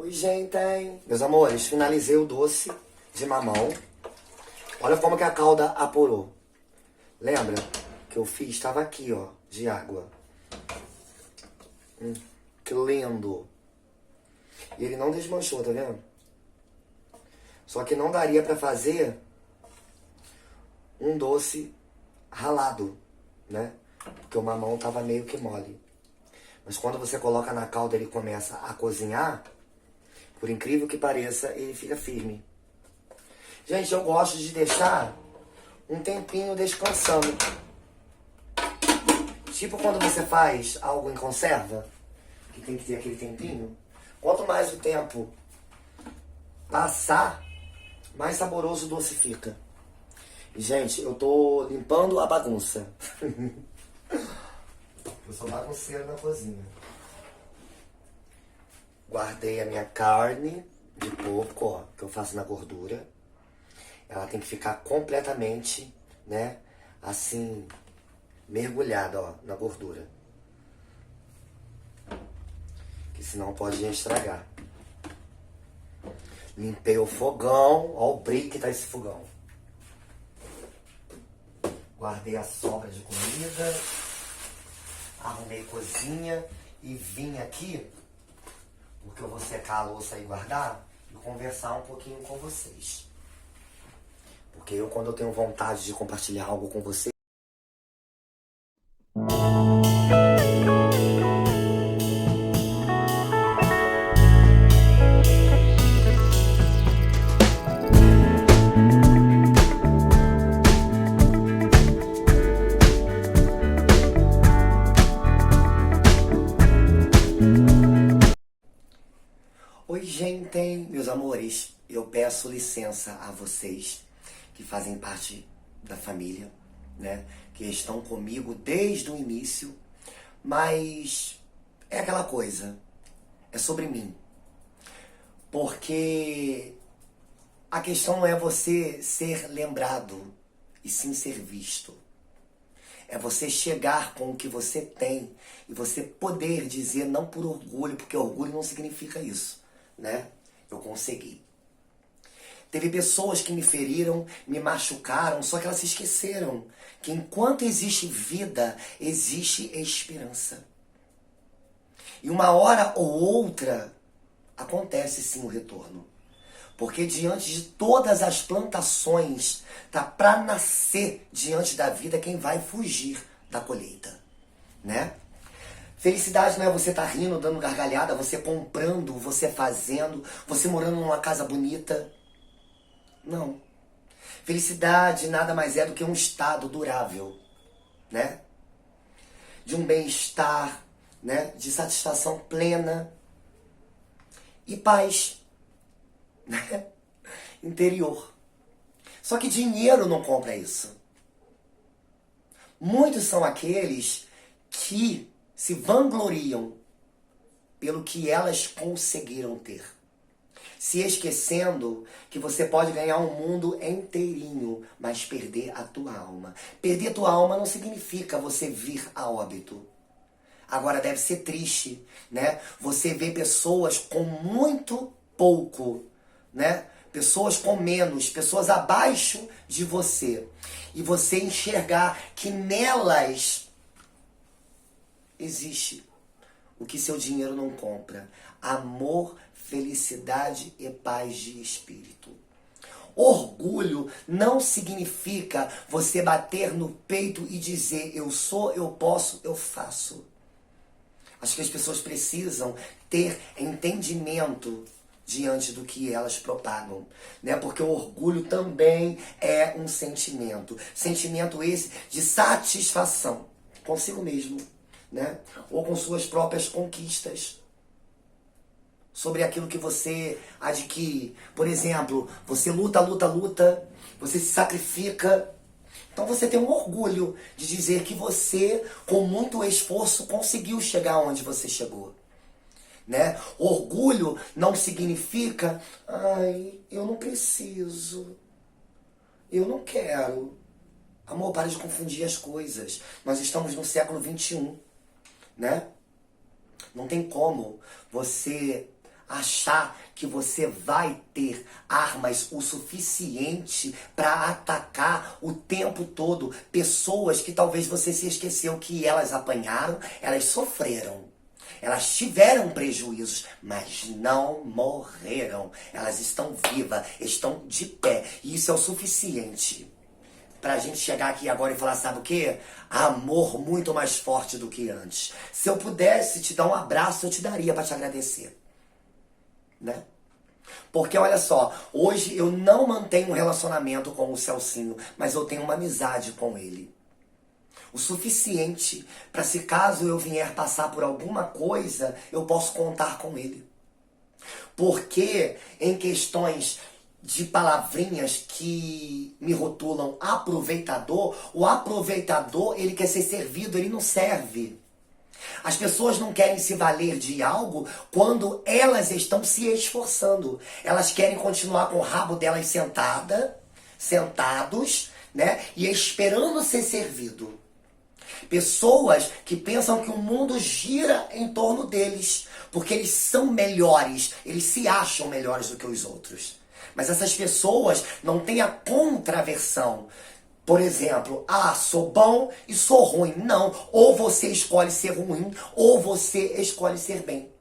Oi, gente! Meus amores, finalizei o doce de mamão. Olha como que a calda apurou. Lembra que eu fiz? Estava aqui, ó, de água. Que lindo! E ele não desmanchou, tá vendo? Só que não daria pra fazer um doce ralado, né? Porque o mamão tava meio que mole. Mas quando você coloca na calda, ele começa a cozinhar. Por incrível que pareça, ele fica firme. Gente, eu gosto de deixar um tempinho descansando. Tipo quando você faz algo em conserva, que tem que ter aquele tempinho. Quanto mais o tempo passar, mais saboroso o doce fica. E, gente, eu tô limpando a bagunça. Eu sou bagunceiro na cozinha. Guardei a minha carne de porco, ó, que eu faço na gordura. Ela tem que ficar completamente, né, assim, mergulhada, ó, na gordura. Que senão pode estragar. Limpei o fogão, ó o brilho que tá esse fogão. Guardei a sobra de comida. Arrumei cozinha e vim aqui, porque eu vou secar a louça e guardar, e conversar um pouquinho com vocês. Porque eu, quando eu tenho vontade de compartilhar algo com vocês, oi, gente, meus amores, eu peço licença a vocês que fazem parte da família, né? Que estão comigo desde o início, mas é aquela coisa, é sobre mim. Porque a questão não é você ser lembrado, e sim ser visto. É você chegar com o que você tem e você poder dizer, não por orgulho, porque orgulho não significa isso, né? Eu consegui. Teve pessoas que me feriram, me machucaram, só que elas se esqueceram que enquanto existe vida, existe esperança. E uma hora ou outra, acontece sim o retorno. Porque diante de todas as plantações, tá para nascer diante da vida quem vai fugir da colheita, né? Felicidade não é você tá rindo, dando gargalhada, você comprando, você fazendo, você morando numa casa bonita. Não. Felicidade nada mais é do que um estado durável, né? De um bem-estar, né? De satisfação plena e paz, né? Interior. Só que dinheiro não compra isso. Muitos são aqueles que se vangloriam pelo que elas conseguiram ter, se esquecendo que você pode ganhar um mundo inteirinho, mas perder a tua alma. Perder a tua alma não significa você vir a óbito. Agora deve ser triste, né? Você vê pessoas com muito pouco, né? Pessoas com menos, pessoas abaixo de você. E você enxergar que nelas existe o que seu dinheiro não compra: amor, felicidade e paz de espírito. Orgulho não significa você bater no peito e dizer eu sou, eu posso, eu faço. Acho que as pessoas precisam ter entendimento diante do que elas propagam, né? Porque o orgulho também é um sentimento. Sentimento esse de satisfação consigo mesmo, né? Ou com suas próprias conquistas. Sobre aquilo que você adquire. Por exemplo, você luta, você se sacrifica. Então você tem um orgulho de dizer que você, com muito esforço, conseguiu chegar onde você chegou, né? Orgulho não significa, ai, eu não preciso, eu não quero. Amor, para de confundir as coisas. Nós estamos no século XXI, né? Não tem como você achar que você vai ter armas o suficiente para atacar o tempo todo pessoas que talvez você se esqueceu que elas apanharam, elas sofreram. Elas tiveram prejuízos, mas não morreram. Elas estão vivas, estão de pé. E isso é o suficiente pra gente chegar aqui agora e falar, sabe o quê? Amor muito mais forte do que antes. Se eu pudesse te dar um abraço, eu te daria pra te agradecer. Né? Porque olha só, hoje eu não mantenho um relacionamento com o Celcinho, mas eu tenho uma amizade com ele. O suficiente para, se caso eu vier passar por alguma coisa, eu posso contar com ele. Porque em questões de palavrinhas que me rotulam aproveitador, o aproveitador, ele quer ser servido, ele não serve. As pessoas não querem se valer de algo quando elas estão se esforçando. Elas querem continuar com o rabo delas sentados, né? E esperando ser servido. Pessoas que pensam que o mundo gira em torno deles, porque eles são melhores, eles se acham melhores do que os outros. Mas essas pessoas não têm a contraversão. Por exemplo, sou bom e sou ruim. Não, ou você escolhe ser ruim, ou você escolhe ser bem.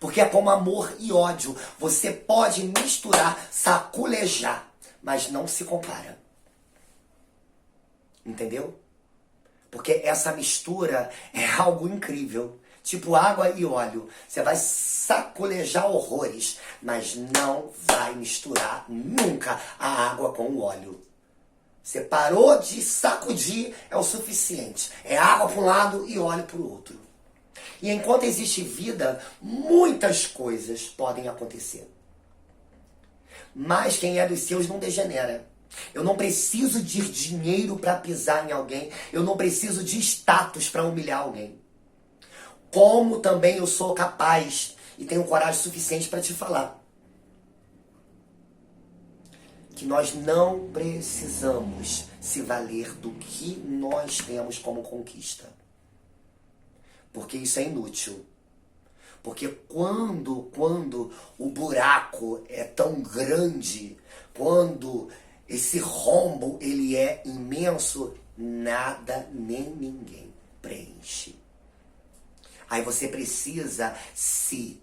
Porque é como amor e ódio. Você pode misturar, saculejar, mas não se compara. Entendeu? Porque essa mistura é algo incrível. Tipo água e óleo. Você vai saculejar horrores, mas não vai misturar nunca a água com o óleo. Você parou de sacudir, é o suficiente. É água para um lado e óleo para o outro. E enquanto existe vida, muitas coisas podem acontecer. Mas quem é dos seus não degenera. Eu não preciso de dinheiro para pisar em alguém. Eu não preciso de status para humilhar alguém. Como também eu sou capaz e tenho coragem suficiente para te falar que nós não precisamos se valer do que nós temos como conquista. Porque isso é inútil. Porque quando o buraco é tão grande, quando esse rombo ele é imenso, nada nem ninguém preenche. Aí você precisa se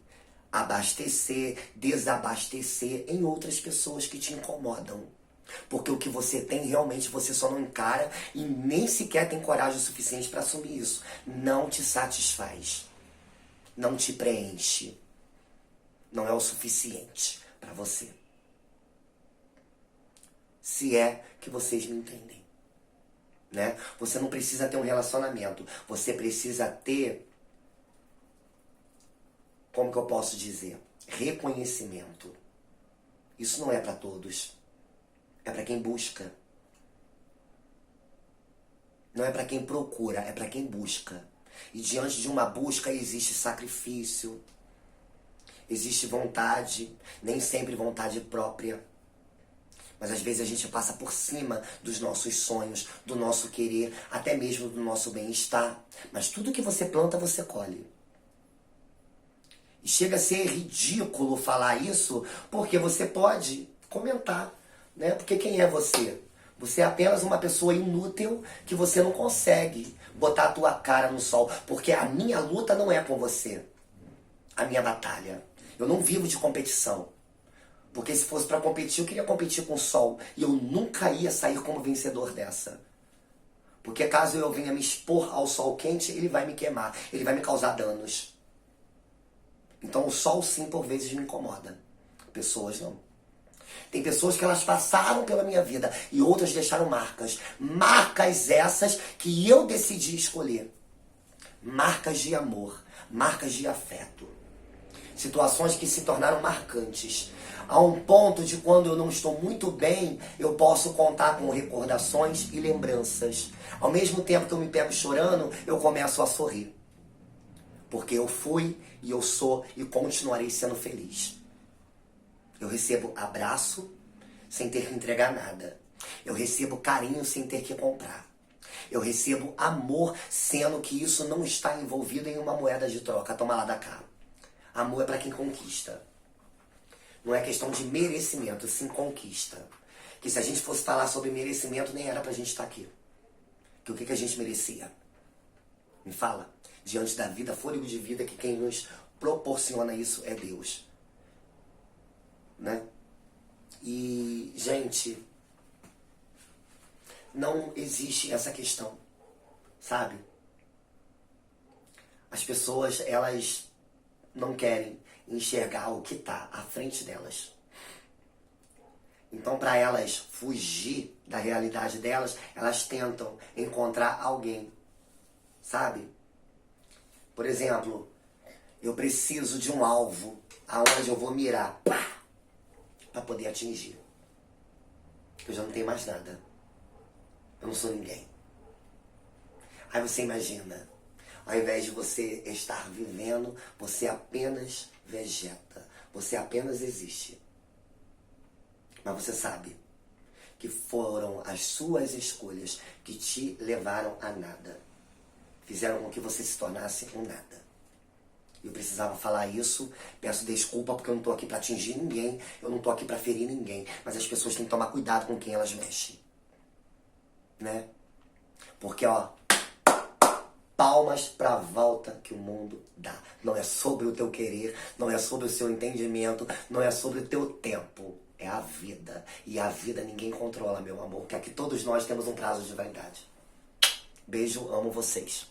abastecer, desabastecer em outras pessoas que te incomodam. Porque o que você tem realmente você só não encara e nem sequer tem coragem o suficiente para assumir isso. Não te satisfaz. Não te preenche. Não é o suficiente para você. Se é que vocês me entendem. Né? Você não precisa ter um relacionamento. Você precisa ter, como que eu posso dizer? Reconhecimento. Isso não é para todos. É para quem busca. Não é para quem procura, é para quem busca. E diante de uma busca existe sacrifício, existe vontade, nem sempre vontade própria. Mas às vezes a gente passa por cima dos nossos sonhos, do nosso querer, até mesmo do nosso bem-estar. Mas tudo que você planta, você colhe. E chega a ser ridículo falar isso, porque você pode comentar, né? Porque quem é você? Você é apenas uma pessoa inútil que você não consegue botar a tua cara no sol. Porque a minha luta não é com você. A minha batalha. Eu não vivo de competição. Porque se fosse para competir, eu queria competir com o sol. E eu nunca ia sair como vencedor dessa. Porque caso eu venha me expor ao sol quente, ele vai me queimar. Ele vai me causar danos. Então o sol sim, por vezes, me incomoda. Pessoas não. Tem pessoas que elas passaram pela minha vida e outras deixaram marcas. Marcas essas que eu decidi escolher. Marcas de amor, marcas de afeto. Situações que se tornaram marcantes. A um ponto de quando eu não estou muito bem, eu posso contar com recordações e lembranças. Ao mesmo tempo que eu me pego chorando, eu começo a sorrir. Porque eu fui e eu sou e continuarei sendo feliz. Eu recebo abraço sem ter que entregar nada. Eu recebo carinho sem ter que comprar. Eu recebo amor, sendo que isso não está envolvido em uma moeda de troca. Toma lá da cá. Amor é para quem conquista. Não é questão de merecimento, sim conquista. Que se a gente fosse falar sobre merecimento, nem era pra gente estar aqui. Que o que a gente merecia? Me fala. Diante da vida, fôlego de vida, que quem nos proporciona isso é Deus. Né? E, gente, não existe essa questão, sabe? As pessoas, elas não querem enxergar o que está à frente delas. Então, para elas fugir da realidade delas, elas tentam encontrar alguém, sabe? Por exemplo, eu preciso de um alvo aonde eu vou mirar, para poder atingir. Eu já não tenho mais nada. Eu não sou ninguém. Aí você imagina, ao invés de você estar vivendo, você apenas vegeta. Você apenas existe. Mas você sabe que foram as suas escolhas que te levaram a nada. Fizeram com que você se tornasse um nada. Eu precisava falar isso, peço desculpa porque eu não tô aqui pra atingir ninguém, eu não tô aqui pra ferir ninguém, mas as pessoas têm que tomar cuidado com quem elas mexem. Né? Porque, ó, palmas pra volta que o mundo dá. Não é sobre o teu querer, não é sobre o seu entendimento, não é sobre o teu tempo. É a vida. E a vida ninguém controla, meu amor, porque aqui todos nós temos um prazo de validade. Beijo, amo vocês.